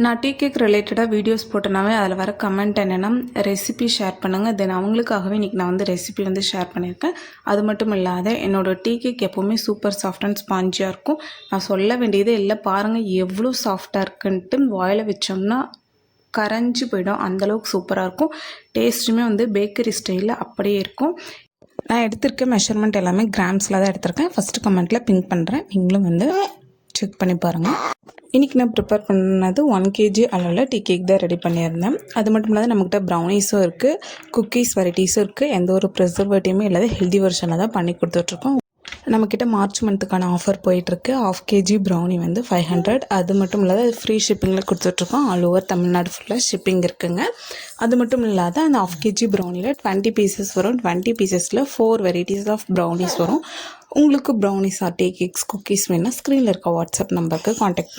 நான் tea cake ரிலேட்டடாக videos போட்டனாவே அதில் வர கமெண்ட் என்னென்னா ரெசிபி ஷேர் பண்ணுங்கள். தென் அவங்களுக்காகவே இன்றைக்கி நான் வந்து ரெசிபி வந்து ஷேர் பண்ணியிருக்கேன். அது மட்டும் இல்லாத என்னோடய டீ கேக் எப்போவுமே சூப்பர் சாஃப்ட் அண்ட் ஸ்பாஞ்சியாக இருக்கும். நான் சொல்ல வேண்டியதே இல்லை, பாருங்கள் எவ்வளோ சாஃப்டாக இருக்குன்ட்டு. வாயில் வச்சோம்னா கரைஞ்சி போயிடும், அந்தளவுக்கு சூப்பராக இருக்கும். டேஸ்ட்டுமே வந்து பேக்கரி ஸ்டைலில் அப்படியே இருக்கும். நான் எடுத்திருக்க மெஷர்மெண்ட் எல்லாமே கிராம்ஸில் தான் எடுத்திருக்கேன். ஃபஸ்ட்டு கமெண்ட்டில் பிங்க் பண்ணுறேன், நீங்களும் வந்து செக் பண்ணி பாருங்கள். இன்றைக்கி நான் ப்ரிப்பேர் பண்ணது 1 kg அளவில் டீ கேக் தான் ரெடி பண்ணியிருந்தேன். அது மட்டும் இல்லாத நம்மக்கிட்ட ப்ரௌனிஸும் இருக்குது, குக்கீஸ் வெரைட்டிஸும் இருக்குது. எந்த ஒரு ப்ரிசர்வேட்டிவுமே இல்லாத ஹெல்தி வெர்ஷனில் தான் பண்ணி கொடுத்துட்ருக்கோம். நம்மக்கிட்ட மார்ச் மந்த்துக்கான ஆஃபர் போயிட்டுருக்கு. 1/2 kg ப்ரௌனி வந்து 500. அது மட்டும் இல்லாத அது ஃப்ரீ ஷிப்பிங்கில் கொடுத்துட்ருக்கோம். ஆல் ஓவர் தமிழ்நாடு ஃபுல்லாக ஷிப்பிங் இருக்குங்க. அது மட்டும் இல்லாத அந்த 1/2 kg ப்ரௌனியில் 20 பீசஸ் வரும். 20 பீசஸில் 4 வெரைட்டிஸ் ஆஃப் ப்ரௌனிஸ் வரும். உங்களுக்கு brownies or tea cakes cookies வேணுன்னா ஸ்க்ரீனில் இருக்க வாட்ஸ்அப் நம்பருக்கு காண்டாக்ட்